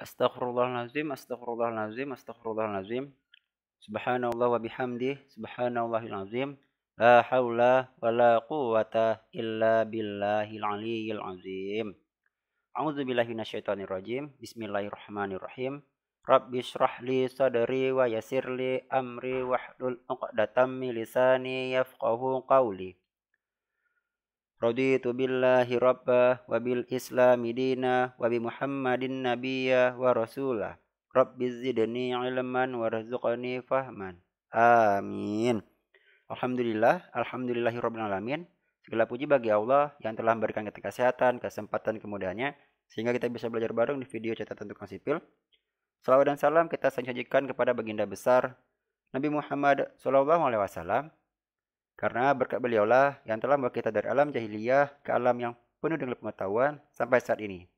Astaghfirullahalazim, astaghfirullahalazim, astaghfirullahalazim. Subhanallah wa bihamdih, subhanallahil azim. La haula wa la quwwata illa billahil aliyyil azim. A'udzu billahi minasyaitonir rajim. Bismillahirrahmanirrahim. Rabbi shrah li sadri wa yassir li amri wahlul 'uqdatam min lisani yafqahu qawli. Raditu billahi rabba wa bil islami dina wa bi muhammadin nabiyya wa rasulah. Rabbi zidni ilman warzuqni fahman. Amin. Alhamdulillah, alhamdulillahi rabbil alamin. Segala puji bagi Allah yang telah memberikan kita kesehatan, kesempatan, kemudahannya sehingga kita bisa belajar bareng di video catatan tukang sipil. Salawat dan salam kita sajikan kepada baginda besar Nabi Muhammad SAW. Karena berkat beliaulah yang telah membawa kita dari alam jahiliyah ke alam yang penuh dengan pengetahuan sampai saat ini.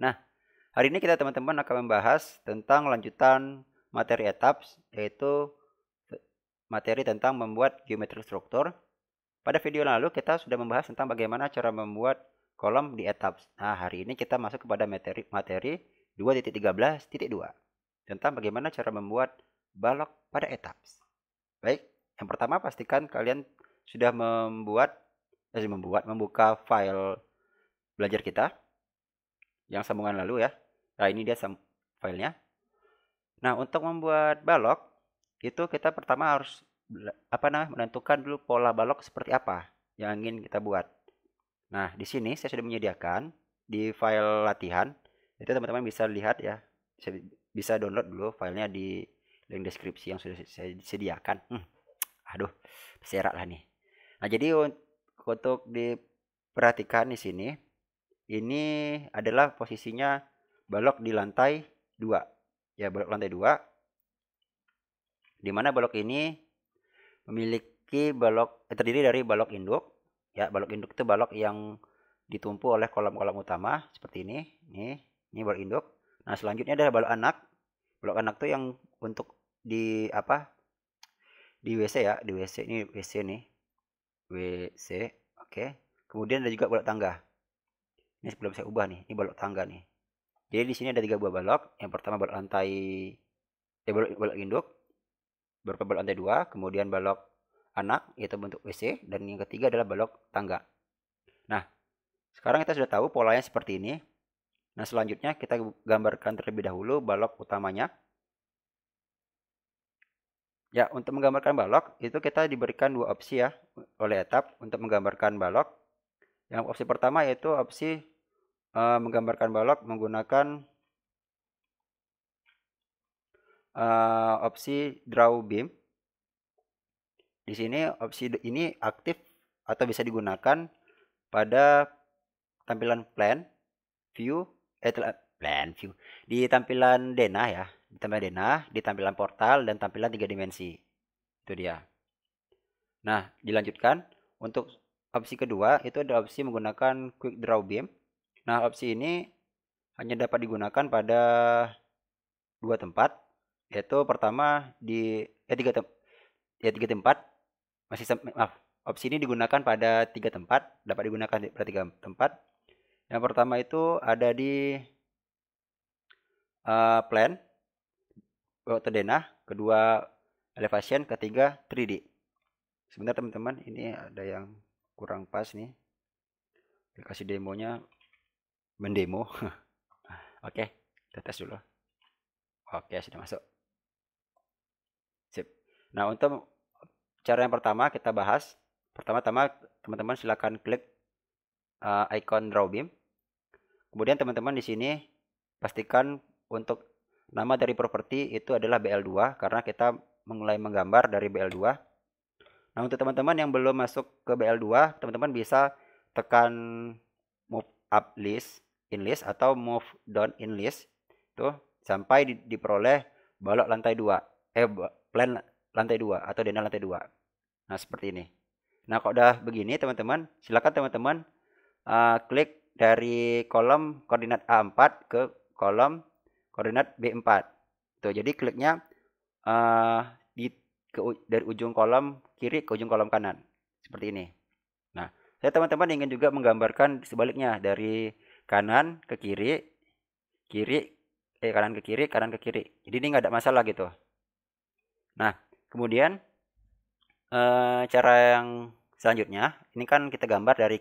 Nah, hari ini kita teman-teman akan membahas tentang lanjutan materi etaps, yaitu materi tentang membuat geometri struktur. Pada video lalu kita sudah membahas tentang bagaimana cara membuat kolom di etaps. Nah, hari ini kita masuk kepada materi 2.13.2 tentang bagaimana cara membuat balok pada etaps. Baik. Yang pertama pastikan kalian sudah membuka file belajar kita yang sambungan lalu ya. Nah, ini dia filenya. Nah, untuk membuat balok itu kita pertama harus menentukan dulu pola balok seperti apa yang ingin kita buat. Nah, di sini saya sudah menyediakan di file latihan. Itu teman-teman bisa lihat ya. Bisa download dulu filenya di link deskripsi yang sudah saya sediakan. Aduh, berserakan lah nih. Nah, jadi untuk diperhatikan di sini, ini adalah posisinya balok di lantai 2. Ya, balok lantai 2. Di mana balok ini memiliki terdiri dari balok induk. Ya, balok induk itu balok yang ditumpu oleh kolom-kolom utama seperti ini. Ini balok induk. Nah, selanjutnya adalah balok anak. Balok anak itu yang untuk di WC ya, di WC ini WC nih. WC, oke. Kemudian ada juga balok tangga. Ini sebelum saya ubah nih, ini balok tangga nih. Jadi di sini ada 3 buah balok. Yang pertama balok balok induk. Balok lantai 2, kemudian balok anak yaitu bentuk WC, dan yang ketiga adalah balok tangga. Nah, sekarang kita sudah tahu polanya seperti ini. Nah, selanjutnya kita gambarkan terlebih dahulu balok utamanya. Ya, untuk menggambarkan balok itu kita diberikan 2 opsi ya oleh etap untuk menggambarkan balok. Yang opsi pertama yaitu opsi menggambarkan balok menggunakan opsi draw beam. Di sini opsi ini aktif atau bisa digunakan pada tampilan plan view di tampilan denah ya, di tampilan denah, di tampilan portal dan tampilan 3 dimensi. Itu dia. Nah, dilanjutkan untuk opsi kedua itu ada opsi menggunakan quick draw beam. Nah, opsi ini hanya dapat digunakan pada 2 tempat, yaitu pertama di 3 tempat. Opsi ini digunakan pada 3 tempat, dapat digunakan pada 3 tempat. Yang pertama itu ada di plan atau denah, kedua elevation, ketiga 3D. Sebentar teman-teman, ini ada yang kurang pas nih. Kasih demonya mendemo. Oke, kita tes dulu. Oke, sudah masuk. Sip. Nah, untuk cara yang pertama kita bahas. Pertama-tama teman-teman silakan klik icon draw beam. Kemudian teman-teman di sini pastikan untuk nama dari properti itu adalah BL2 karena kita mulai menggambar dari BL2. Nah, untuk teman-teman yang belum masuk ke BL2, teman-teman bisa tekan move up list, in list atau move down in list tuh sampai diperoleh balok lantai 2. Plan lantai 2 atau denah lantai 2. Nah, seperti ini. Nah, kalau udah begini teman-teman, silakan teman-teman klik dari kolom koordinat A4 ke kolom koordinat B4. Tuh, jadi kliknya dari ujung kolom kiri ke ujung kolom kanan. Seperti ini. Nah, saya teman-teman ingin juga menggambarkan sebaliknya dari kanan ke kiri, kiri kanan ke kiri, kanan ke kiri. Jadi ini nggak ada masalah gitu. Nah, kemudian cara yang selanjutnya, ini kan kita gambar dari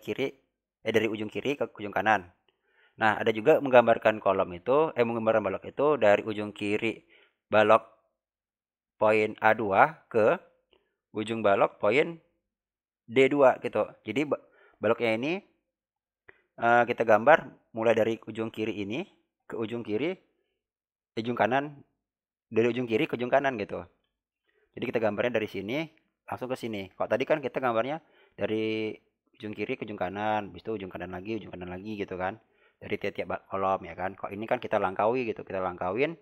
dari ujung kiri ke ujung kanan. Nah, ada juga menggambarkan menggambarkan balok itu dari ujung kiri balok poin A2 ke ujung balok poin D2 gitu. Jadi baloknya ini kita gambar mulai dari ujung kiri ini ke ujung kiri, ujung kanan, dari ujung kiri ke ujung kanan gitu. Jadi kita gambarnya dari sini langsung ke sini. Kalau tadi kan kita gambarnya dari ujung kiri ke ujung kanan, habis itu ujung kanan lagi gitu kan. Dari tiap-tiap kolom ya kan. Kalau ini kan kita langkaui gitu, kita langkauin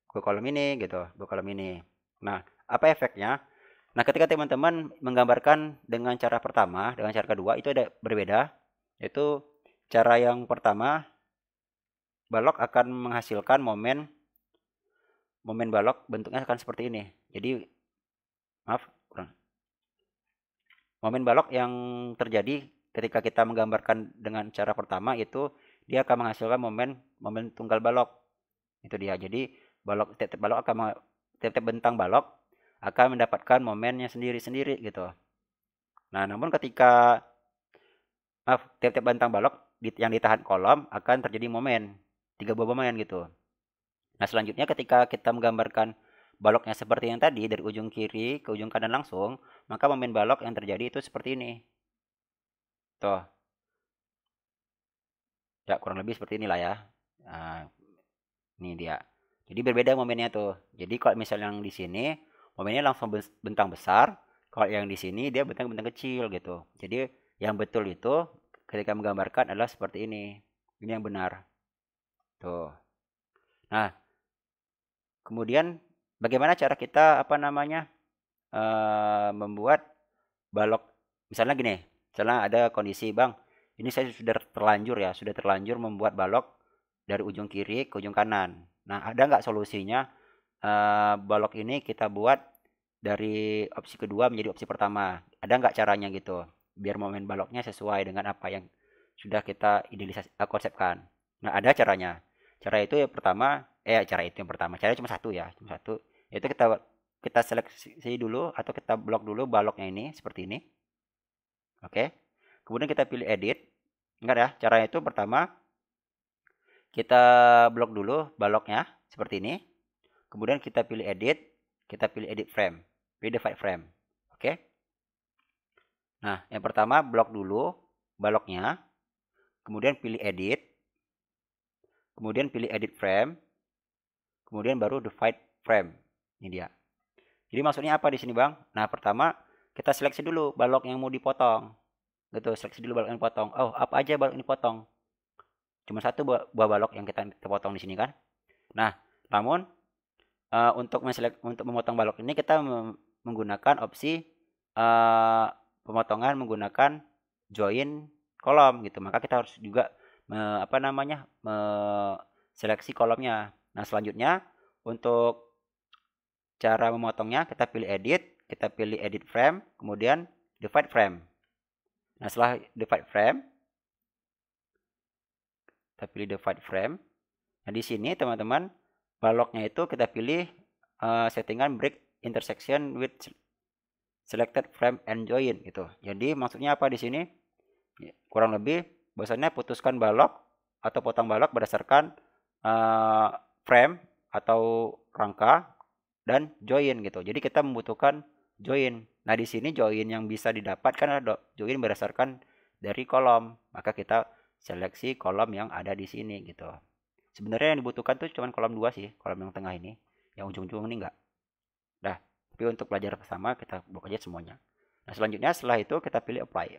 ke kolom ini gitu, ke kolom ini. Nah, apa efeknya? Nah, ketika teman-teman menggambarkan dengan cara pertama, dengan cara kedua itu ada berbeda. Yaitu cara yang pertama, balok akan menghasilkan momen balok bentuknya akan seperti ini. Jadi, maaf, momen balok yang terjadi ketika kita menggambarkan dengan cara pertama itu dia akan menghasilkan momen tunggal balok. Itu dia. Jadi tiap-tiap bentang balok akan mendapatkan momennya sendiri-sendiri gitu. Nah, namun ketika tiap-tiap bentang balok yang ditahan kolom akan terjadi tiga buah momen gitu. Nah, selanjutnya ketika kita menggambarkan baloknya seperti yang tadi dari ujung kiri ke ujung kanan langsung, maka momen balok yang terjadi itu seperti ini. Tuh, ya kurang lebih seperti inilah ya. Nah, ini dia. Jadi berbeda momennya tuh. Jadi kalau misalnya yang di sini momennya langsung bentang besar, kalau yang di sini dia bentang-bentang kecil gitu. Jadi yang betul itu ketika menggambarkan adalah seperti ini. Ini yang benar. Tuh. Nah, kemudian bagaimana cara kita membuat balok misalnya gini, misalnya ada kondisi, Bang, ini saya sudah terlanjur membuat balok dari ujung kiri ke ujung kanan. Nah, ada nggak solusinya balok ini kita buat dari opsi kedua menjadi opsi pertama? Ada nggak caranya gitu? Biar momen baloknya sesuai dengan apa yang sudah kita konsepkan. Nah, ada caranya. Cara itu yang pertama. Caranya cuma satu ya, cuma satu. Yaitu kita kita seleksi dulu atau kita blok dulu baloknya ini seperti ini. Oke. Kemudian kita pilih edit. Enggak ya, caranya itu pertama kita blok dulu baloknya seperti ini. Kemudian kita pilih edit frame, pilih divide frame. Oke. Nah, yang pertama blok dulu baloknya, kemudian pilih edit, kemudian pilih edit frame, kemudian baru divide frame. Ini dia. Jadi maksudnya apa di sini, Bang? Nah, pertama kita seleksi dulu balok yang mau dipotong. Gitu, seleksi dulu balok yang dipotong. Oh, apa aja balok ini potong? Cuma satu buah balok yang kita potong di sini kan. Nah, namun untuk memotong balok ini kita menggunakan opsi pemotongan menggunakan join kolom gitu. Maka kita harus juga seleksi kolomnya. Nah, selanjutnya untuk cara memotongnya kita pilih edit frame, kemudian divide frame. Nah, setelah divide frame, kita pilih divide frame. Nah, di sini teman-teman baloknya itu kita pilih settingan break intersection with selected frame and join gitu. Jadi maksudnya apa di sini? Kurang lebih bahwasannya putuskan balok atau potong balok berdasarkan frame atau rangka dan join gitu. Jadi kita membutuhkan join. Nah, di sini join yang bisa didapatkan adalah join berdasarkan dari kolom. Maka kita seleksi kolom yang ada di sini gitu. Sebenarnya yang dibutuhkan tuh cuma kolom 2 sih, kolom yang tengah ini. Yang ujung-ujung ini enggak. Dah, tapi untuk pelajaran pertama kita buka aja semuanya. Nah, selanjutnya setelah itu kita pilih apply.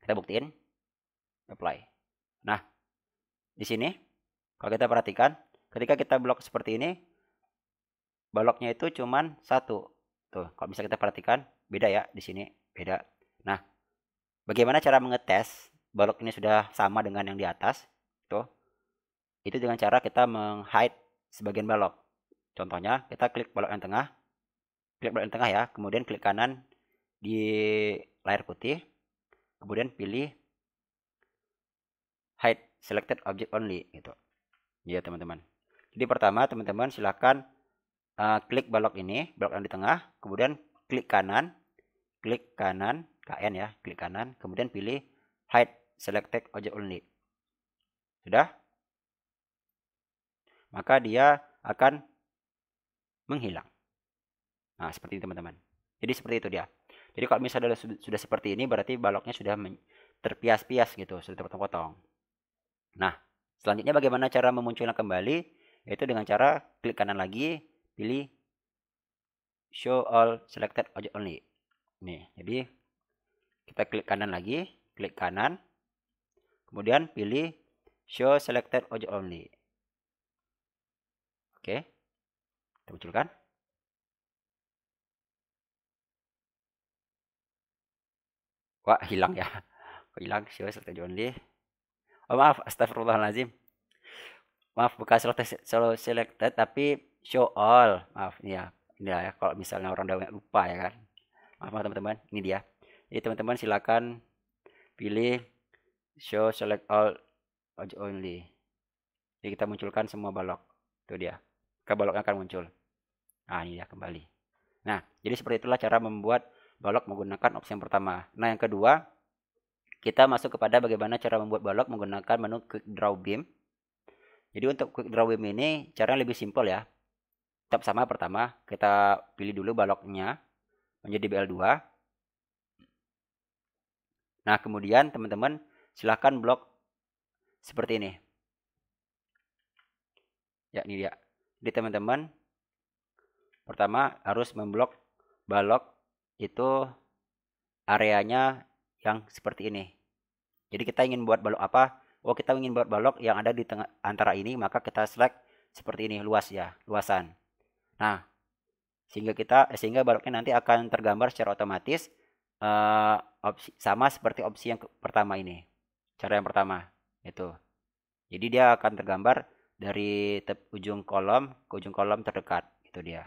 Kita buktiin apply. Nah, di sini kalau kita perhatikan, ketika kita blok seperti ini, baloknya itu cuman satu. Tuh, kalau bisa kita perhatikan, beda ya di sini, beda. Nah, bagaimana cara mengetes balok ini sudah sama dengan yang di atas? Tuh, itu dengan cara kita meng-hide sebagian balok. Contohnya, kita klik balok yang tengah ya, kemudian klik kanan di layar putih, kemudian pilih hide selected object only gitu. Ya, teman-teman. Jadi pertama teman-teman silakan klik balok ini, balok yang di tengah, kemudian klik kanan, KN ya, klik kanan, kemudian pilih hide selected object only. Sudah? Maka dia akan menghilang. Nah, seperti ini teman-teman. Jadi seperti itu dia. Jadi kalau misalnya sudah seperti ini, berarti baloknya sudah terpias-pias gitu, sudah terpotong-potong. Nah, selanjutnya bagaimana cara memunculkan kembali? Yaitu dengan cara klik kanan lagi, pilih show all selected object only. Nih, jadi kita klik kanan lagi, klik kanan, kemudian pilih show selected object only. Oke, kita munculkan. Wah, hilang ya. Hilang show selected object only. Oh maaf, astagfirullahaladzim. Maaf, bukan solo selected tapi show all. Maaf ya. Ini ya, kalau misalnya orang udah lupa ya kan. Maaf teman-teman, ini dia. Jadi teman-teman silakan pilih show select all object only. Jadi kita munculkan semua balok. Itu dia. Baloknya akan muncul. Nah, ini dia kembali. Nah, jadi seperti itulah cara membuat balok menggunakan opsi yang pertama. Nah, yang kedua, kita masuk kepada bagaimana cara membuat balok menggunakan menu quick draw beam. Jadi untuk quick draw beam ini caranya lebih simpel ya. Step sama pertama, kita pilih dulu baloknya menjadi BL2. Nah, kemudian teman-teman silahkan blok seperti ini. Ya, ini dia. Jadi teman-teman pertama harus memblok balok itu areanya yang seperti ini. Jadi kita ingin buat balok apa? Oh, kita ingin buat balok yang ada di tengah antara ini, maka kita select seperti ini, luas ya, luasan. Nah, sehingga baloknya nanti akan tergambar secara otomatis sama seperti opsi yang pertama ini. Cara yang pertama itu. Jadi dia akan tergambar dari ujung kolom ke ujung kolom terdekat. Itu dia.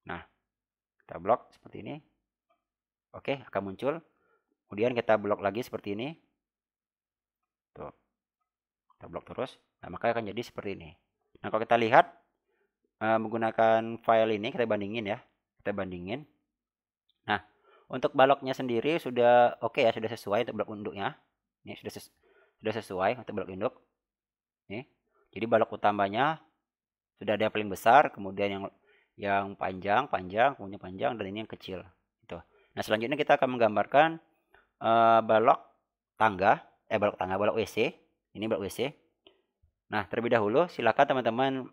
Nah, kita blok seperti ini. Oke, akan muncul. Kemudian kita blok lagi seperti ini. Tuh. Kita blok terus. Nah, maka akan jadi seperti ini. Nah, kalau kita lihat menggunakan file ini, kita bandingin ya. Kita bandingin. Nah, untuk baloknya sendiri sudah oke ya, sudah sesuai untuk balok induknya. Ini sudah sesuai untuk balok induk. Nih. Jadi balok utamanya sudah ada yang paling besar, kemudian yang panjang, kemudian panjang, dan ini yang kecil. Gitu. Nah, selanjutnya kita akan menggambarkan balok WC. Ini balok WC. Nah, terlebih dahulu silakan teman-teman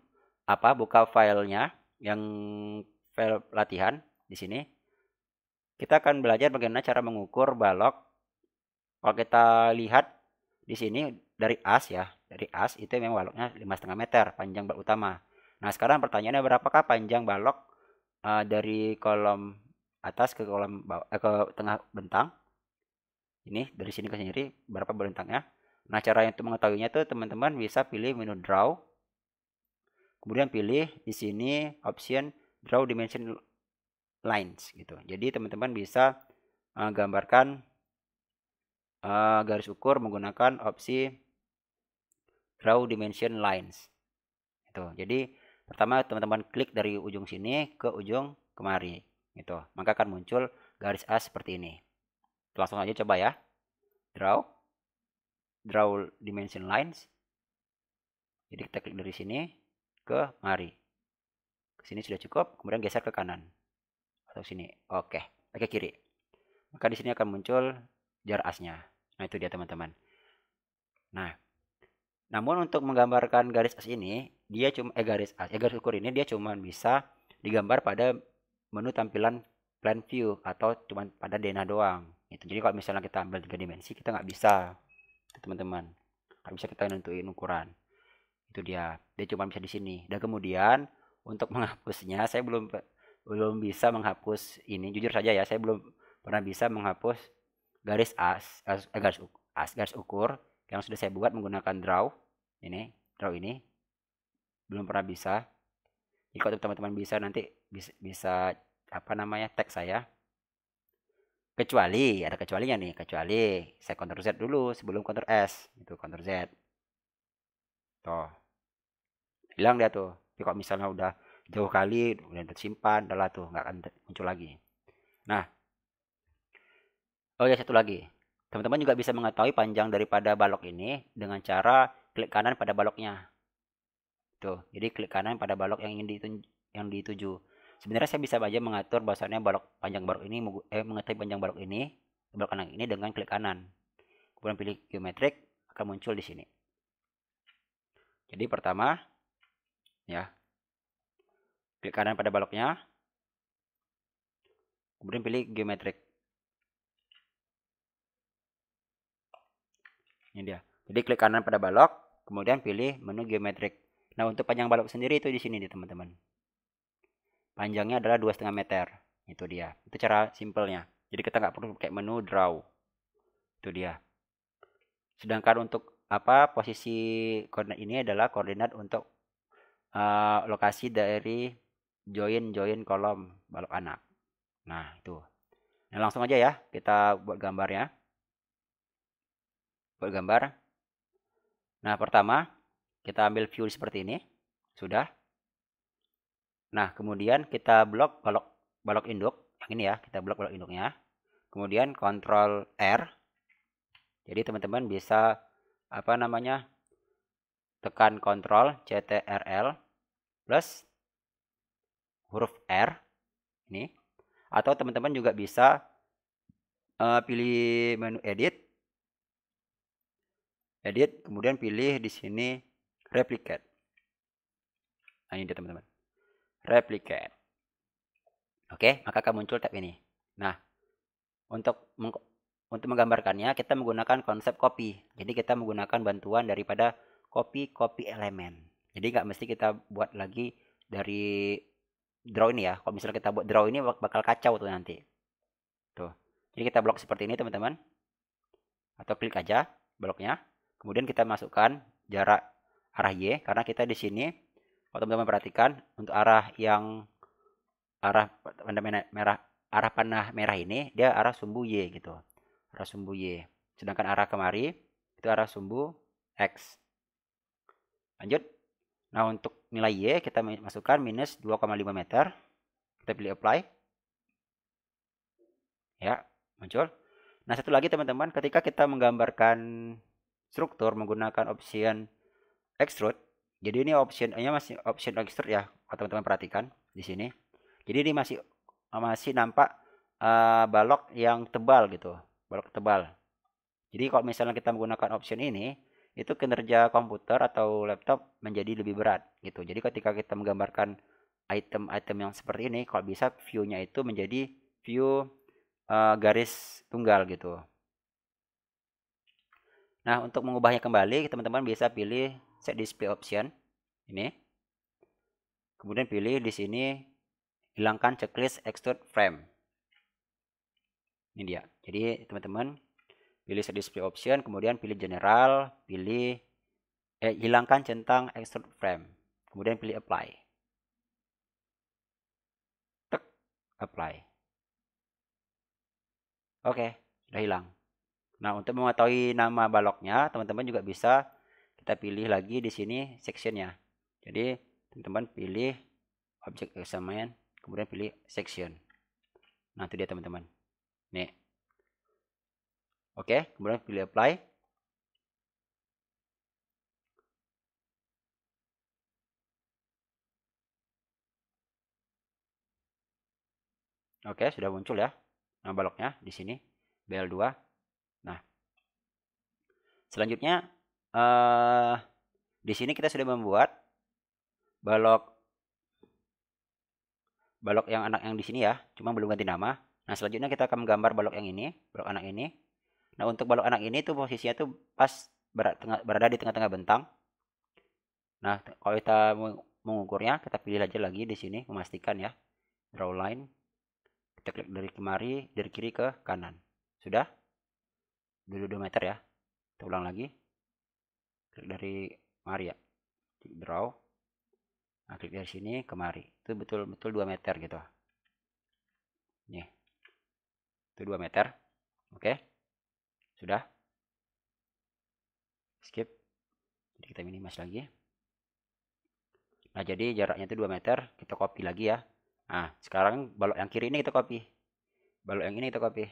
buka filenya, yang file latihan di sini. Kita akan belajar bagaimana cara mengukur balok. Kalau kita lihat di sini dari as ya, dari as itu memang baloknya 5,5 meter panjang balok utama. Nah, sekarang pertanyaannya berapakah panjang balok dari kolom atas ke kolom bawah, ke tengah bentang? Ini dari sini ke sini berapa bentangnya? Nah, cara untuk mengetahuinya itu teman-teman bisa pilih menu draw. Kemudian pilih di sini option draw dimension lines gitu. Jadi teman-teman bisa gambarkan garis ukur menggunakan opsi draw dimension lines. Itu. Jadi pertama teman-teman klik dari ujung sini ke ujung kemari gitu. Maka akan muncul garis as seperti ini. Langsung aja coba ya. Draw dimension lines. Jadi kita klik dari sini ke mari. Ke sini sudah cukup, kemudian geser ke kanan atau sini. Oke, ke kiri. Maka di sini akan muncul jarak asnya. Nah, itu dia teman-teman. Nah, namun untuk menggambarkan garis as ini, dia cuma garis ukur ini dia cuma bisa digambar pada menu tampilan plan view atau cuma pada denah doang. Gitu. Jadi kalau misalnya kita ambil 3 dimensi, kita nggak bisa, teman-teman. Nggak bisa kita nentuin ukuran. Itu dia cuma bisa di sini. Dan kemudian untuk menghapusnya, saya belum bisa menghapus ini. Jujur saja ya, saya belum pernah bisa menghapus garis garis ukur yang sudah saya buat menggunakan draw ini belum pernah bisa. Jika teman-teman bisa, nanti bisa tag saya. Kecuali ada kecualinya nih, kecuali saya Ctrl Z dulu sebelum Ctrl S, itu Ctrl Z. Tuh. hilang dia tuh. Tapi kalau misalnya udah jauh kali udah tersimpan, udahlah tuh nggak akan muncul lagi. Nah, oh ya satu lagi, teman-teman juga bisa mengetahui panjang daripada balok ini dengan cara klik kanan pada baloknya. Tuh, jadi klik kanan pada balok yang ingin dituju. Sebenarnya saya bisa aja mengatur bahwasannya balok panjang balok ini mengetahui panjang balok ini, balok kanan ini dengan klik kanan. Kemudian pilih geometrik, akan muncul di sini. Jadi pertama, ya, klik kanan pada baloknya, kemudian pilih geometrik. Ini dia. Jadi klik kanan pada balok, kemudian pilih menu geometrik. Nah, untuk panjang balok sendiri itu di sini nih, teman-teman. Panjangnya adalah 2,5 meter. Itu dia. Itu cara simpelnya. Jadi kita nggak perlu pakai menu draw. Itu dia. Sedangkan untuk apa posisi koordinat ini adalah koordinat untuk lokasi dari join kolom balok anak. Nah, itu. Nah, langsung aja ya kita buat gambarnya. Buat gambar. Nah, pertama kita ambil view seperti ini. Sudah. Nah, kemudian kita blok balok induk. Yang ini ya, kita blok balok induknya. Kemudian Ctrl R. Jadi teman-teman bisa apa namanya? Tekan Ctrl CTRL plus huruf R ini, atau teman-teman juga bisa pilih menu edit, kemudian pilih di sini replicate. Nah, ini dia teman-teman, replicate. Oke, maka akan muncul tab ini. Nah, untuk menggambarkannya kita menggunakan konsep copy. Jadi kita menggunakan bantuan daripada copy elemen. Jadi nggak mesti kita buat lagi dari draw ini ya. Kalau misalnya kita buat draw ini bakal kacau tuh nanti. Tuh. Jadi kita blok seperti ini teman-teman. Atau klik aja bloknya. Kemudian kita masukkan jarak arah Y karena kita di sini kalau teman-teman perhatikan untuk arah panah merah ini dia arah sumbu Y gitu. Arah sumbu Y. Sedangkan arah kemari itu arah sumbu X. Lanjut. Nah, untuk nilai Y kita masukkan minus 2,5 meter. Kita pilih apply. Ya, muncul. Nah, satu lagi teman-teman, ketika kita menggambarkan struktur menggunakan option extrude. Jadi ini optionnya masih option extrude ya, teman-teman perhatikan di sini. Jadi ini masih nampak balok yang tebal gitu, balok tebal. Jadi kalau misalnya kita menggunakan option ini, itu kinerja komputer atau laptop menjadi lebih berat gitu. Jadi ketika kita menggambarkan item-item yang seperti ini, kalau bisa view-nya itu menjadi view garis tunggal gitu. Nah, untuk mengubahnya kembali, teman-teman bisa pilih set display option ini. Kemudian pilih di sini hilangkan checklist extrude frame. Ini dia. Jadi, teman-teman pilih set display option, kemudian pilih general, hilangkan centang extrude frame. Kemudian pilih apply. Tek, apply. Oke, sudah hilang. Nah, untuk mengetahui nama baloknya, teman-teman juga bisa kita pilih lagi di sini sectionnya. Jadi, teman-teman pilih object examine, kemudian pilih section. Nah, itu dia teman-teman. Nih. Oke, kemudian pilih apply. Oke, sudah muncul ya nama baloknya di sini BL2. Nah, selanjutnya di sini kita sudah membuat balok yang anak yang di sini ya, cuma belum ganti nama. Nah, selanjutnya kita akan menggambar balok yang ini, balok anak ini. Nah, untuk balok anak ini tuh posisinya tuh pas berada di tengah-tengah bentang. Nah, kalau kita mengukurnya, kita pilih aja lagi di sini memastikan ya. Draw line. Kita klik dari kiri ke kanan. Sudah? 22 meter ya. Kita ulang lagi. Klik dari mari ya. Draw. Nah, klik dari sini ke mari. Itu betul-betul 2 meter gitu. Nih. Itu 2 meter. Oke. Sudah. Skip. Jadi kita minimize lagi. Nah, jadi jaraknya itu 2 meter, kita copy lagi ya. Nah, sekarang balok yang kiri ini kita copy. Balok yang ini kita copy.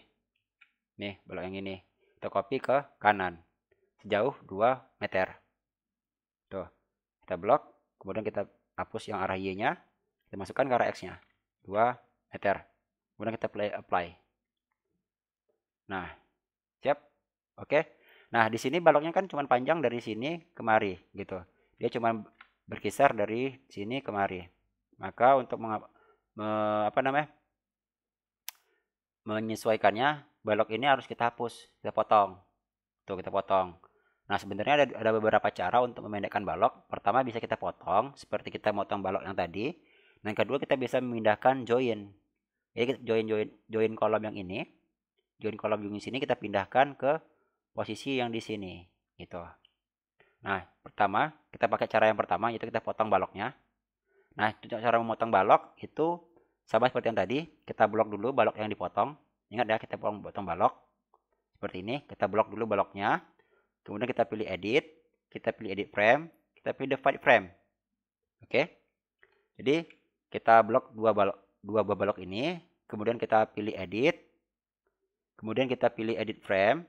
Nih, balok yang ini. Kita copy ke kanan. Sejauh 2 meter. Tuh, kita blok, kemudian kita hapus yang arah Y-nya, kita masukkan ke arah X-nya. 2 meter. Kemudian kita apply. Nah, siap? Oke. Nah, di sini baloknya kan cuma panjang dari sini kemari gitu. Dia cuma berkisar dari sini kemari. Maka untuk menyesuaikannya, balok ini harus kita hapus, kita potong. Tuh, kita potong. Nah, sebenarnya ada beberapa cara untuk memendekkan balok. Pertama, bisa kita potong seperti kita motong balok yang tadi. Dan kedua, kita bisa memindahkan join. Jadi join kolom yang ini, join kolom yang di sini kita pindahkan ke posisi yang di sini, gitu. Nah, pertama kita pakai cara yang pertama, yaitu kita potong baloknya. Nah, cara memotong balok itu sama seperti yang tadi, kita blok dulu balok yang dipotong. Ingat ya, kita potong balok seperti ini, kita blok dulu baloknya. Kemudian kita pilih edit frame, kita pilih divide frame. Oke. Jadi kita blok dua buah balok ini, kemudian kita pilih edit, kemudian kita pilih edit frame,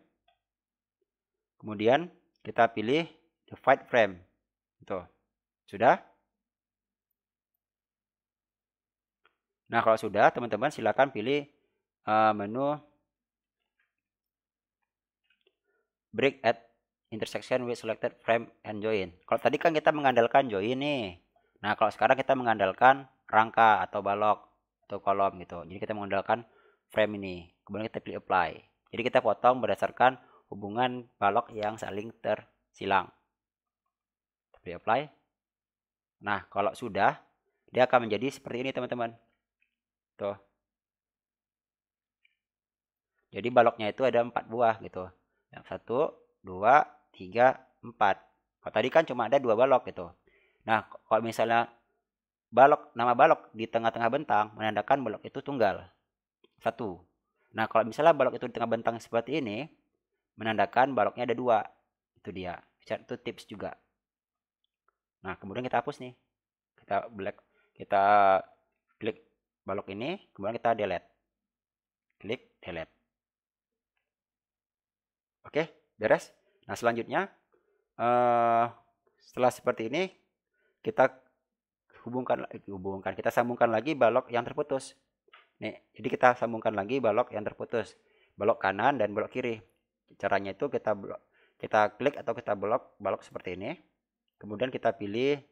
kemudian kita pilih divide frame. Tuh. Sudah? Nah, kalau sudah, teman-teman silakan pilih menu break at intersection with selected frame and join. Kalau tadi kan kita mengandalkan join nih. Nah, kalau sekarang kita mengandalkan rangka atau balok atau kolom gitu. Jadi kita mengandalkan frame ini. Kemudian kita pilih apply. Jadi kita potong berdasarkan hubungan balok yang saling tersilang. Kita pilih apply. Nah, kalau sudah, dia akan menjadi seperti ini, teman-teman. Tuh. Jadi baloknya itu ada 4 buah gitu. Yang 1, 2, 3, 4. Kalau tadi kan cuma ada 2 balok gitu. Nah, kalau misalnya nama balok di tengah-tengah bentang menandakan balok itu tunggal. 1. Nah, kalau misalnya balok itu di tengah bentang seperti ini menandakan baloknya ada 2. Itu dia. Itu tips juga. Nah, kemudian kita hapus nih. Kita klik balok ini, kemudian kita delete. Klik delete. Oke, beres. Nah, selanjutnya setelah seperti ini kita kita sambungkan lagi balok yang terputus. Nih, jadi kita sambungkan lagi balok yang terputus, balok kanan dan balok kiri. Caranya itu kita klik atau kita blok balok seperti ini. Kemudian kita pilih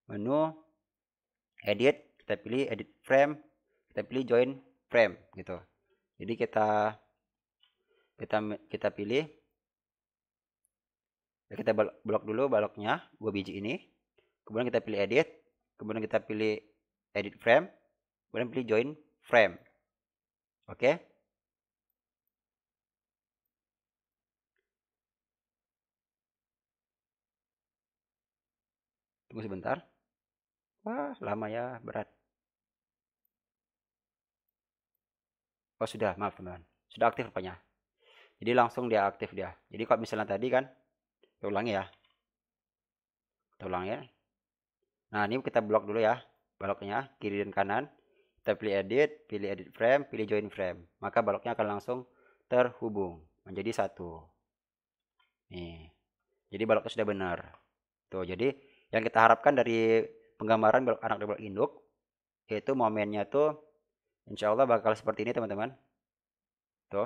menu edit, kita pilih edit frame, kita pilih join frame gitu. Jadi kita pilih, kita blok dulu baloknya 2 biji ini. Kemudian kita pilih edit, kemudian kita pilih edit frame, kemudian pilih join frame. Oke. Tunggu sebentar. Wah, lama ya, berat. Oh, sudah, maaf teman-teman. Sudah aktif rupanya. Jadi langsung dia aktif dia. Jadi kalau misalnya tadi kan, kita ulangi ya. Kita ulangi ya. Nah, ini kita blok dulu ya. Baloknya, kiri dan kanan. Kita pilih edit frame, pilih join frame. Maka baloknya akan langsung terhubung menjadi satu. Nih. Jadi baloknya sudah benar. Tuh, jadi yang kita harapkan dari penggambaran balok anak dan balok induk, yaitu momennya tuh insya Allah bakal seperti ini teman-teman. Tuh,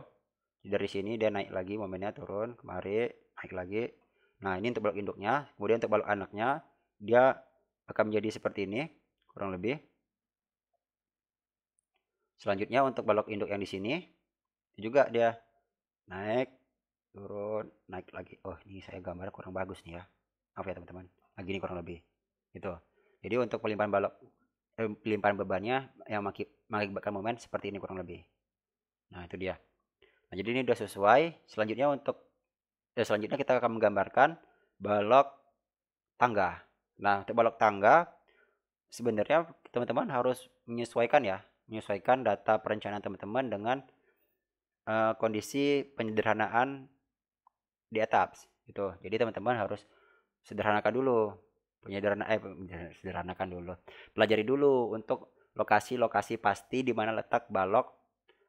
dari sini dia naik lagi, momennya turun, kemari, naik lagi. Nah, ini untuk balok induknya. Kemudian untuk balok anaknya, dia akan menjadi seperti ini, kurang lebih. Selanjutnya untuk balok induk yang di sini, juga dia naik, turun, naik lagi. Oh, ini saya gambar kurang bagus nih ya. Maaf ya teman-teman. Nah, gini kurang lebih. Gitu. Jadi untuk pelimpahan bebannya yang mengakibatkan momen seperti ini kurang lebih. Nah, itu dia. Nah, jadi ini sudah sesuai. Selanjutnya kita akan menggambarkan balok tangga. Nah, untuk balok tangga sebenarnya teman-teman harus menyesuaikan data perencanaan teman-teman dengan kondisi penyederhanaan di atas gitu. Jadi teman-teman harus sederhanakan dulu. sederhanakan dulu. Pelajari dulu untuk lokasi-lokasi pasti di mana letak balok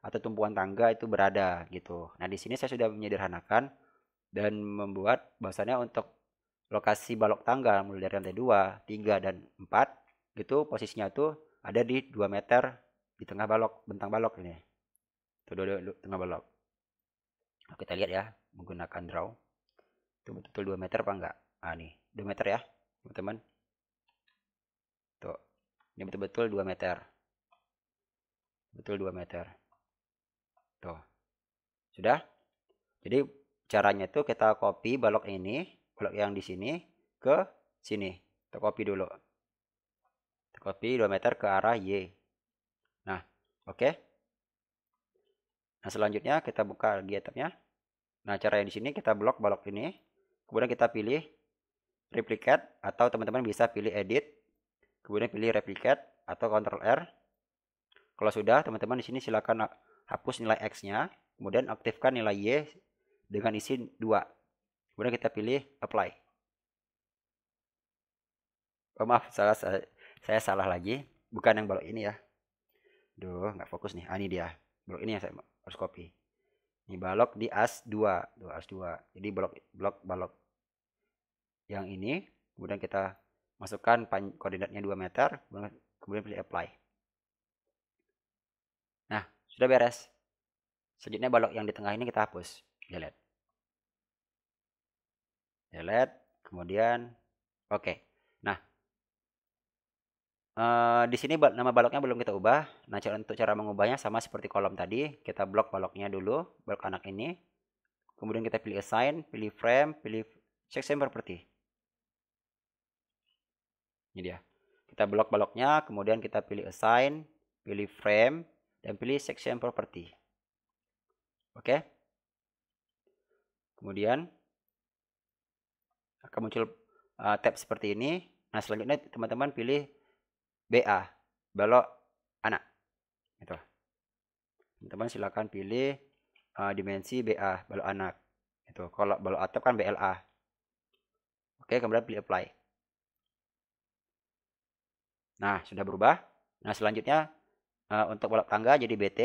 atau tumpuan tangga itu berada gitu. Nah, di sini saya sudah menyederhanakan dan membuat bahwasannya untuk lokasi balok tangga mulai dari lantai 2, 3 dan 4 gitu posisinya tuh ada di 2 meter di tengah balok, bentang balok ini. Tuh tengah balok. Nah, kita lihat ya menggunakan draw. Itu betul-betul 2 meter apa enggak? Ah nih, 2 meter ya, teman-teman. Tuh. Ini betul-betul 2 meter. Betul 2 meter. Tuh. Sudah? Jadi caranya itu kita copy balok ini, balok yang di sini ke sini. Kita copy dulu. Kita copy 2 meter ke arah Y. Nah, oke. Nah, selanjutnya kita buka lagi etapnya. Nah, cara yang di sini kita blok balok ini. Kemudian kita pilih replicate atau teman-teman bisa pilih edit. Kemudian pilih replicate atau Ctrl R. Kalau sudah, teman-teman di sini silakan hapus nilai X-nya. Kemudian aktifkan nilai Y dengan isi 2. Kemudian kita pilih apply. Oh, maaf, saya salah lagi. Bukan yang balok ini ya. Duh, nggak fokus nih. Ah, ini dia. Balok ini yang saya harus copy. Ini balok di as 2. As 2. Jadi blok balok yang ini. Kemudian kita masukkan koordinatnya 2 meter. Kemudian pilih apply. Nah, sudah beres. Selanjutnya balok yang di tengah ini kita hapus. Delete. Delete. Kemudian oke. Nah, di sini nama baloknya belum kita ubah. Nah, untuk cara mengubahnya sama seperti kolom tadi. Kita blok baloknya dulu, balok anak ini. Kemudian kita pilih assign, pilih frame, pilih section property. Ini dia. Kita blok baloknya, kemudian kita pilih assign, pilih frame, dan pilih section property. Oke. Kemudian akan muncul tab seperti ini. Nah, selanjutnya teman-teman pilih BA, balok anak. Itu. Teman-teman silakan pilih dimensi BA, balok anak. Itu. Kalau balok atap kan BLA. Oke, kemudian pilih apply. Nah, sudah berubah. Nah, selanjutnya untuk balok tangga jadi BT.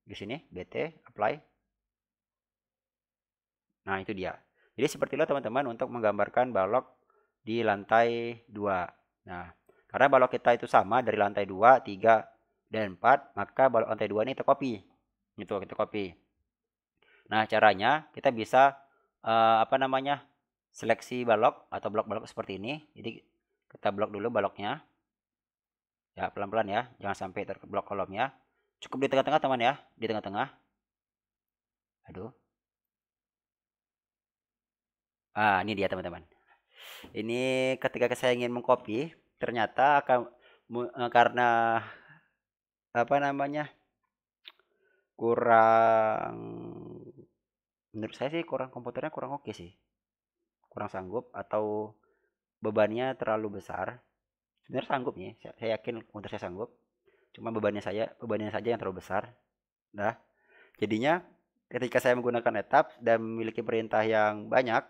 Di sini BT, apply. Nah, itu dia. Jadi seperti itu teman-teman untuk menggambarkan balok di lantai 2. Nah, karena balok kita itu sama dari lantai 2, 3, dan 4, maka balok lantai 2 ini kita copy. Gitu, kita copy. Nah, caranya kita bisa seleksi balok atau blok-blok seperti ini. Jadi kita blok dulu baloknya. Ya, pelan-pelan ya, jangan sampai terblok kolomnya. Cukup di tengah-tengah teman ya, di tengah-tengah. Aduh. Ah, ini dia teman-teman. Ini ketika saya ingin mengcopy, ternyata karena kurang, menurut saya sih komputernya kurang oke sih, kurang sanggup atau bebannya terlalu besar. Sebenarnya sanggup nih, saya yakin komputer saya sanggup, cuma bebannya saja yang terlalu besar. Nah, jadinya ketika saya menggunakan etap dan memiliki perintah yang banyak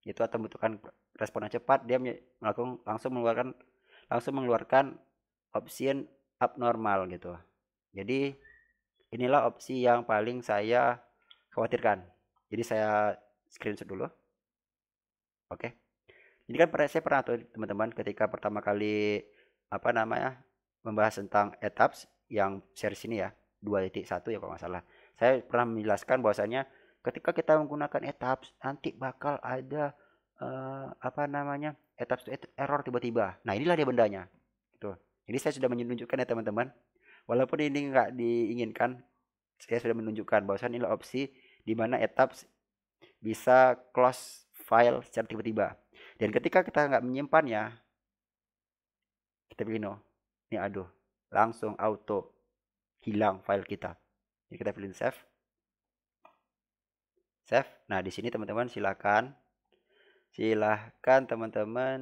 itu atau membutuhkan respon yang cepat, dia langsung mengeluarkan opsi abnormal gitu. Jadi inilah opsi yang paling saya khawatirkan. Jadi saya screenshot dulu. Oke. Ini kan saya pernah tuh teman-teman ketika pertama kali membahas tentang etaps yang series ini ya, 2.1 ya kalau nggak salah. Saya pernah menjelaskan bahwasanya ketika kita menggunakan etaps nanti bakal ada etaps error tiba-tiba. Nah, inilah dia bendanya. Gitu. Jadi saya sudah menunjukkan ya teman-teman. Walaupun ini nggak diinginkan, saya sudah menunjukkan bahwasanya inilah opsi di mana etaps bisa close file secara tiba-tiba. Dan ketika kita nggak menyimpannya, kita pilih no. Ini aduh, langsung auto hilang file kita. Jadi kita pilih save. Save. Nah, di sini teman-teman silahkan teman-teman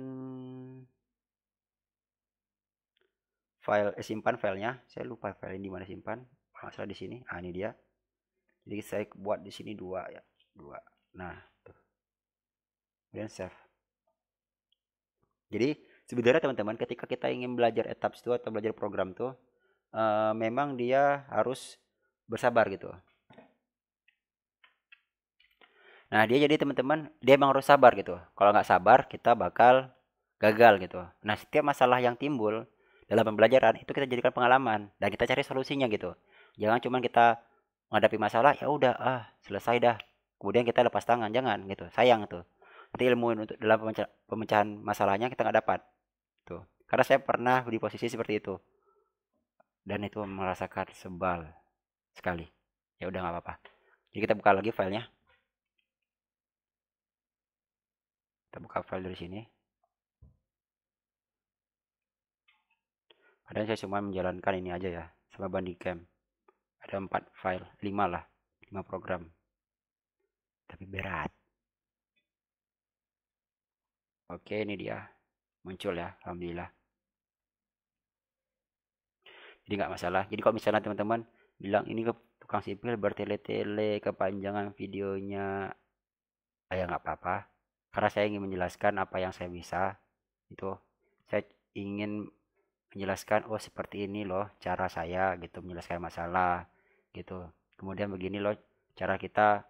simpan filenya. Saya lupa file ini di mana simpan. Masalah di sini. Ah, ini dia. Jadi saya buat di sini 2 ya. 2. Nah, tuh. Kemudian save. Jadi Sebenarnya teman-teman ketika kita ingin belajar etaps itu atau belajar program tuh memang dia harus bersabar gitu. Nah dia jadi teman-teman dia emang harus sabar gitu. Kalau nggak sabar kita bakal gagal gitu. Nah setiap masalah yang timbul dalam pembelajaran itu kita jadikan pengalaman dan kita cari solusinya gitu. Jangan cuma kita menghadapi masalah ya udah selesai dah. Kemudian kita lepas tangan jangan gitu. Sayang tuh. Nanti ilmu untuk dalam pemecahan masalahnya kita nggak dapat tuh. Karena saya pernah di posisi seperti itu dan itu merasakan sebal sekali. Ya udah nggak apa-apa. Jadi kita buka lagi filenya. Kita buka file dari sini. Padahal saya cuma menjalankan ini aja ya, sama Bandicam. Ada 4 file, 5 lah, 5 program. Tapi berat. Oke, ini dia. Muncul ya, alhamdulillah. Jadi nggak masalah. Jadi kalau misalnya teman-teman bilang ini ke tukang sipil bertele-tele kepanjangan videonya, ya nggak apa-apa. Karena saya ingin menjelaskan apa yang saya bisa. Itu saya ingin menjelaskan oh seperti ini loh cara saya gitu menyelesaikan masalah gitu. Kemudian begini loh cara kita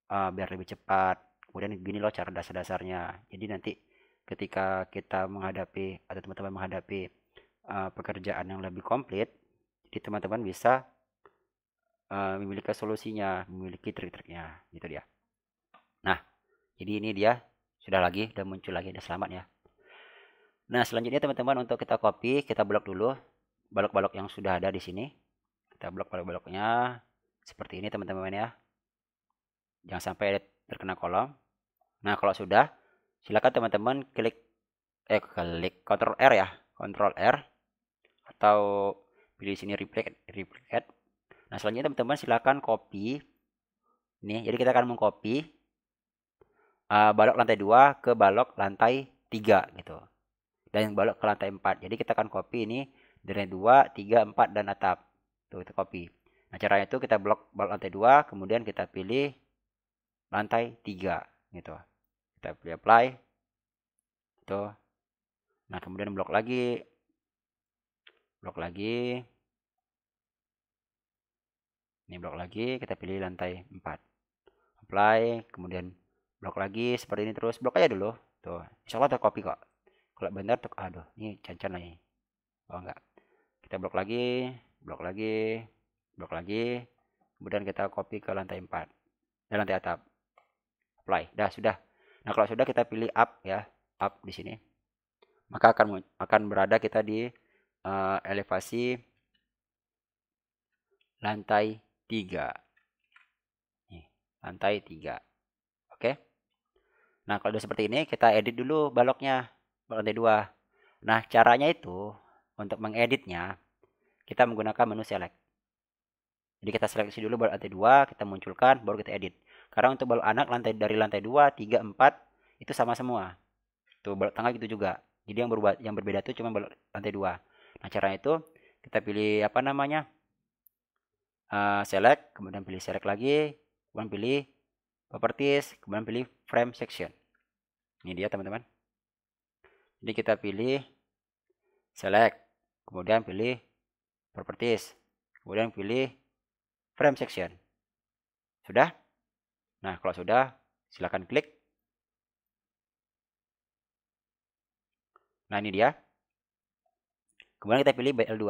biar lebih cepat. Kemudian begini loh cara dasar-dasarnya. Jadi nanti ketika kita menghadapi atau teman-teman menghadapi pekerjaan yang lebih komplit, jadi teman-teman bisa memiliki solusinya, memiliki trik-triknya, gitu dia. Nah, jadi ini dia sudah muncul lagi, udah selamat ya. Nah, selanjutnya teman-teman untuk kita copy, kita blok dulu balok-balok yang sudah ada di sini. Kita blok balok-baloknya seperti ini teman-teman ya. Jangan sampai terkena kolom. Nah, kalau sudah, silakan teman-teman klik Ctrl R ya, Ctrl R atau pilih sini replicate. Nah, selanjutnya teman-teman silakan copy. Nih, jadi kita akan mengcopy balok lantai 2 ke balok lantai 3 gitu. Dan yang balok ke lantai 4. Jadi kita akan copy ini dari 2, 3, 4 dan atap. Tuh, kita copy. Nah, caranya itu kita blok balok lantai 2, kemudian kita pilih lantai 3 gitu. Kita pilih apply. Tuh. Nah, kemudian blok lagi. Blok lagi. Ini blok lagi, kita pilih lantai 4. Apply, kemudian blok lagi seperti ini terus. Blok aja dulu. Tuh, insya Allah tercopy kok. Kalau benar tuh aduh, ini cancan nih. Oh enggak. Kita blok lagi, blok lagi, blok lagi. Kemudian kita copy ke lantai 4. Lantai atap. Apply. Dah, sudah. Nah, kalau sudah kita pilih up ya. Up di sini. Maka akan berada kita di elevasi lantai 3. Nih, lantai 3. Oke. Nah, kalau udah seperti ini kita edit dulu baloknya. Balok lantai 2. Nah, caranya itu untuk mengeditnya kita menggunakan menu select. Jadi kita seleksi dulu balok lantai 2, kita munculkan, baru kita edit. Karena untuk balok anak dari lantai 2, 3, 4 itu sama semua. Tuh balok tengah gitu juga. Jadi yang berbeda tuh cuma balok lantai 2. Nah, caranya itu kita pilih apa namanya? Select, kemudian pilih select lagi, kemudian pilih properties, kemudian pilih frame section. Ini dia teman-teman. Jadi kita pilih select, kemudian pilih properties, kemudian pilih frame section. Sudah? Nah, kalau sudah, silakan klik. Nah, ini dia. Kemudian kita pilih BL2.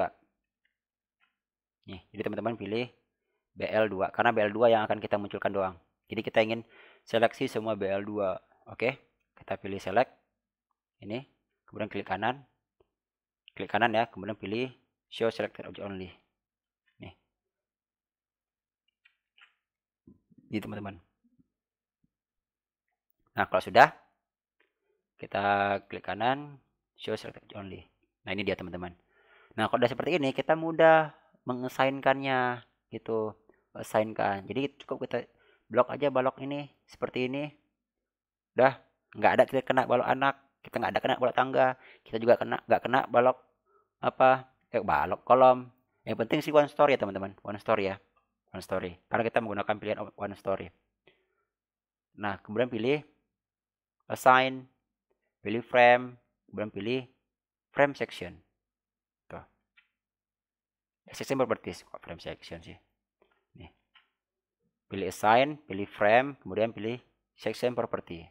Nih, jadi teman-teman pilih BL2 karena BL2 yang akan kita munculkan doang. Jadi kita ingin seleksi semua BL2. Oke, kita pilih select. Ini, kemudian klik kanan. Klik kanan ya, kemudian pilih show selected object only. Nih. Ini teman-teman. Nah, kalau sudah, kita klik kanan, show selected object only. Nah, ini dia teman-teman. Nah, kalau udah seperti ini, kita mudah mengesainkannya gitu. Assignkan. Jadi cukup kita blok aja balok ini seperti ini. Udah, nggak ada kita kena balok anak, kita nggak ada kena balok tangga, kita juga nggak kena balok apa? Balok kolom. Yang penting sih one story ya teman-teman, one story ya, one story. Karena kita menggunakan pilihan one story. Nah, kemudian pilih assign, pilih frame, kemudian pilih frame section. Tuh. Section properties, kok frame section sih. Nih. Pilih assign, pilih frame, kemudian pilih section property.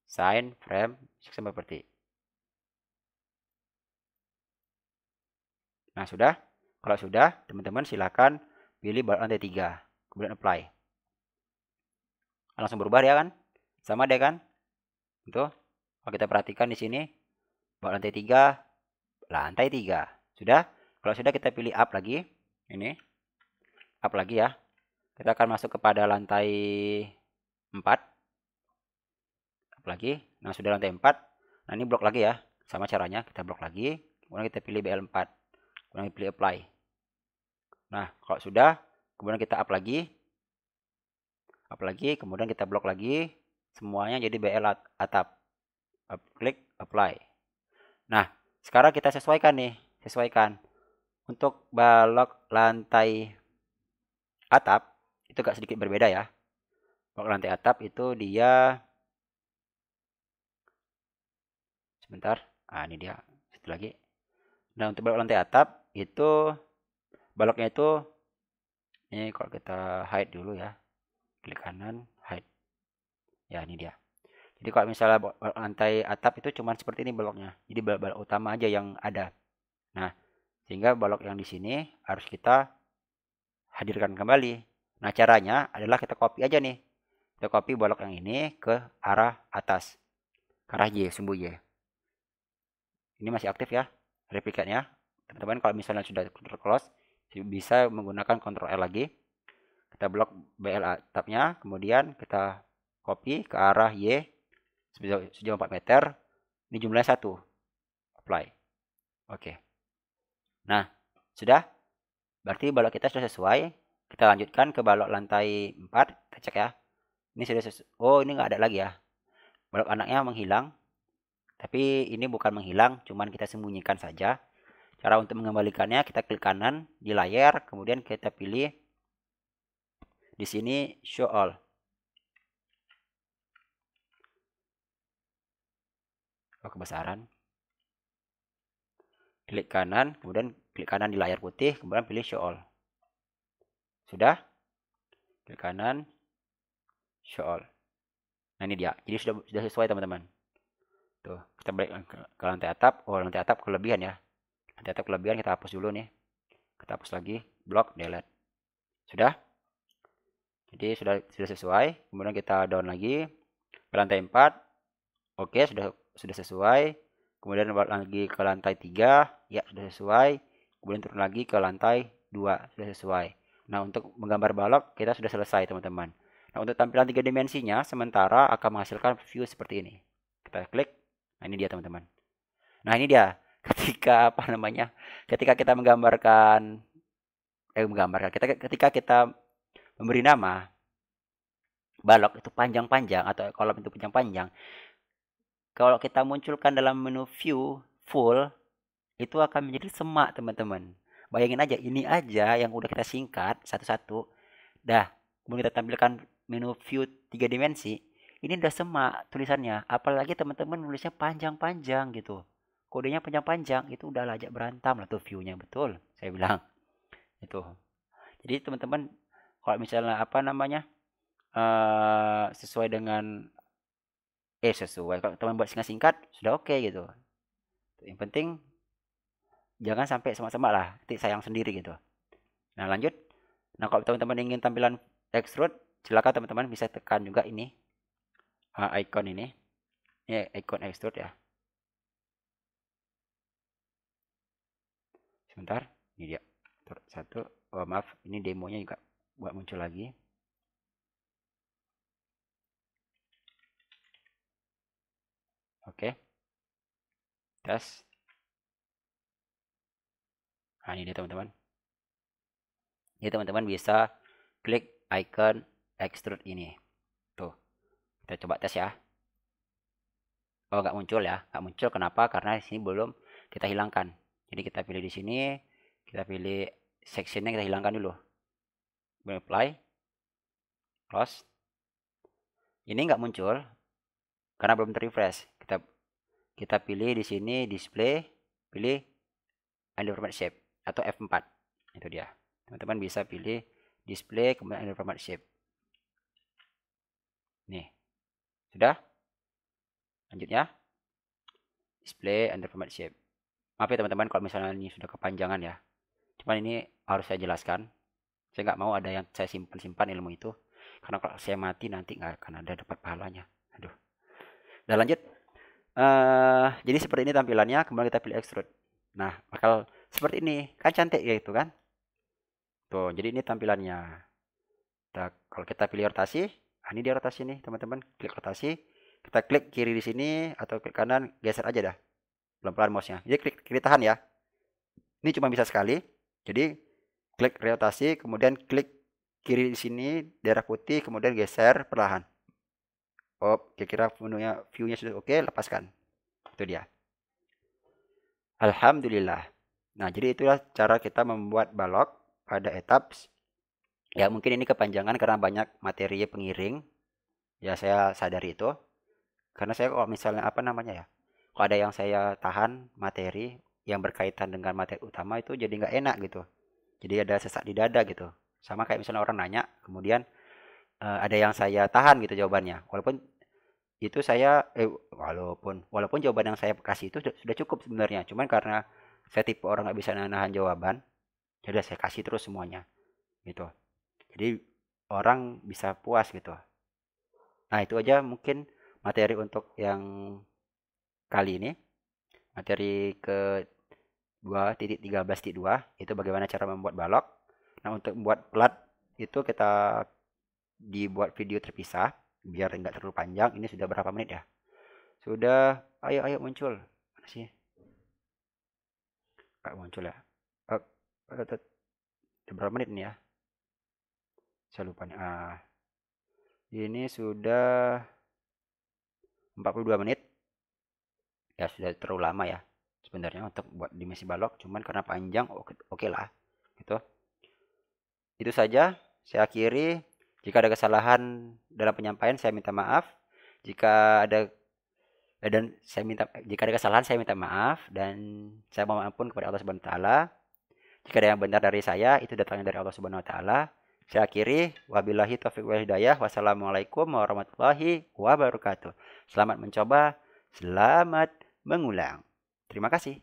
Assign, frame, section property. Nah, sudah. Kalau sudah, teman-teman silakan pilih balok lantai 3, kemudian apply. Langsung berubah ya kan? Sama deh kan? Itu. Kalau kita perhatikan di sini, balok lantai 3, lantai 3. Sudah? Kalau sudah, kita pilih up lagi. Ini. Up lagi ya. Kita akan masuk kepada lantai 4. Up lagi. Nah, sudah lantai 4. Nah, ini blok lagi ya. Sama caranya, kita blok lagi. Kemudian kita pilih BL4. Kemudian pilih apply. Nah, kalau sudah, kemudian kita up lagi. Up lagi, kemudian kita blok lagi. Semuanya jadi BL atap. Klik apply. Nah, sekarang kita sesuaikan nih. Sesuaikan. Untuk balok lantai atap, itu agak sedikit berbeda ya. Balok lantai atap itu dia... Sebentar. Ah, ini dia. Satu lagi. Nah, untuk balok lantai atap, itu... baloknya itu... Ini kalau kita hide dulu ya. Klik kanan, hide. Ya, ini dia. Jadi kalau misalnya lantai atap itu cuma seperti ini baloknya. Jadi balok utama aja yang ada. Nah, sehingga balok yang di sini harus kita hadirkan kembali. Nah, caranya adalah kita copy aja nih. Kita copy balok yang ini ke arah atas. Ke arah Y, sumbu Y. Ini masih aktif ya, replikatnya. Teman-teman kalau misalnya sudah close, bisa menggunakan Ctrl L lagi. Kita blok BL atapnya, kemudian kita copy ke arah Y sejauh 4 meter. Ini jumlahnya 1. Apply. Oke. Nah, sudah. Berarti balok kita sudah sesuai. Kita lanjutkan ke balok lantai 4. Kita cek ya. Ini sudah sesuai. Oh, ini nggak ada lagi ya. Balok anaknya menghilang. Tapi ini bukan menghilang, cuman kita sembunyikan saja. Cara untuk mengembalikannya, kita klik kanan di layar, kemudian kita pilih di sini show all. Oh, kebesaran. Klik kanan, kemudian klik kanan di layar putih, kemudian pilih show all. Sudah? Klik kanan, show all. Nah, ini dia. Jadi sudah sesuai teman-teman. Tuh, kita balik ke lantai atap. Oh, lantai atap kelebihan ya. Lantai atap kelebihan kita hapus dulu nih. Kita hapus lagi, blok, delete. Sudah? Jadi sudah sesuai. Kemudian kita down lagi ke lantai 4. Oke, sudah sesuai. Kemudian balik lagi ke lantai 3. Ya, sudah sesuai. Kemudian turun lagi ke lantai 2. Sudah sesuai. Nah, untuk menggambar balok kita sudah selesai, teman-teman. Nah, untuk tampilan 3 dimensinya sementara akan menghasilkan view seperti ini. Kita klik. Nah, ini dia, teman-teman. Nah, ini dia. Ketika ketika kita ketika kita memberi nama balok itu panjang-panjang atau kolom itu panjang-panjang, kalau kita munculkan dalam menu view full, itu akan menjadi semak, teman-teman. Bayangin aja, ini aja yang udah kita singkat satu-satu. Dah, kemudian kita tampilkan menu view 3 dimensi, ini udah semak tulisannya. Apalagi teman-teman nulisnya panjang-panjang gitu. Kodenya panjang-panjang, itu udah lajak berantam lah tuh view-nya, betul. Saya bilang. Itu. Jadi teman-teman kalau misalnya sesuai dengan sesuai, kalau teman buat singkat-singkat sudah oke gitu. Yang penting jangan sampai semak-semak lah, nanti sayang sendiri gitu. Nah, lanjut. Nah, kalau teman-teman ingin tampilan extrude, silakan teman-teman bisa tekan juga ini icon ini icon extrude ya. Sebentar, ini dia. Satu. Oh, maaf, ini demonya juga buat muncul lagi. Oke. Tes. Nah, ini dia, teman-teman. Jadi teman-teman bisa klik icon extrude ini. Tuh. Kita coba tes ya. Oh, nggak muncul ya. Nggak muncul kenapa? Karena di sini belum kita hilangkan. Jadi kita pilih di sini, kita pilih sectionnya, kita hilangkan dulu. Apply. Close. Ini nggak muncul karena belum terrefresh. kita pilih di sini display, pilih under format shape atau F4. Itu dia. Teman-teman bisa pilih display kemudian under format shape. Nih. Sudah? Lanjutnya. Display under format shape. Maaf ya teman-teman kalau misalnya ini sudah kepanjangan ya. Cuman ini harus saya jelaskan. Saya nggak mau ada yang saya simpan ilmu itu. Karena kalau saya mati nanti nggak akan ada dapat pahalanya. Aduh. Udah lanjut. Jadi seperti ini tampilannya. Kemudian kita pilih extrude. Nah, bakal seperti ini. Kan cantik ya itu kan. Tuh, jadi ini tampilannya. Kalau kita pilih rotasi, ini dia rotasi nih teman-teman. Klik rotasi. Kita klik kiri di sini atau klik kanan, geser aja dah. Pelan-pelan mouse-nya. Jadi klik kiri tahan ya. Ini cuma bisa sekali. Jadi klik rotasi, kemudian klik kiri di sini, daerah putih, kemudian geser perlahan. Oh, kira-kira view-nya sudah oke, lepaskan. Itu dia. Alhamdulillah. Nah, jadi itulah cara kita membuat balok pada etaps. Ya, mungkin ini kepanjangan karena banyak materi pengiring. Ya, saya sadari itu. Karena saya kalau misalnya apa namanya ya, kalau ada yang saya tahan materi yang berkaitan dengan materi utama itu jadi nggak enak gitu. Jadi ada sesak di dada gitu. Sama kayak misalnya orang nanya, kemudian ada yang saya tahan gitu jawabannya. Walaupun itu saya walaupun jawaban yang saya kasih itu sudah cukup sebenarnya. Cuman karena saya tipe orang nggak bisa nahan jawaban, jadi saya kasih terus semuanya gitu. Jadi orang bisa puas gitu. Nah, itu aja mungkin materi untuk yang kali ini. Materi ke 2.13.2 itu bagaimana cara membuat balok. Nah, untuk membuat plat itu kita dibuat video terpisah biar enggak terlalu panjang. Ini sudah berapa menit ya? Sudah, ayo muncul. Mana sih? Enggak muncul ya. Berapa menit ini ya? Saya lupa nih. Ini sudah 42 menit. Ya sudah terlalu lama ya sebenarnya untuk buat dimensi balok, cuman karena panjang oke lah gitu. Itu saja, saya akhiri. Jika ada kesalahan dalam penyampaian saya minta maaf. Jika ada kesalahan saya minta maaf dan saya mohon ampun kepada Allah Subhanahu wa taala. Jika ada yang benar dari saya itu datangnya dari Allah Subhanahu wa taala. Saya akhiri, wabillahi taufiq wal hidayah. Wassalamualaikum warahmatullahi wabarakatuh. Selamat mencoba, selamat mengulang. Terima kasih.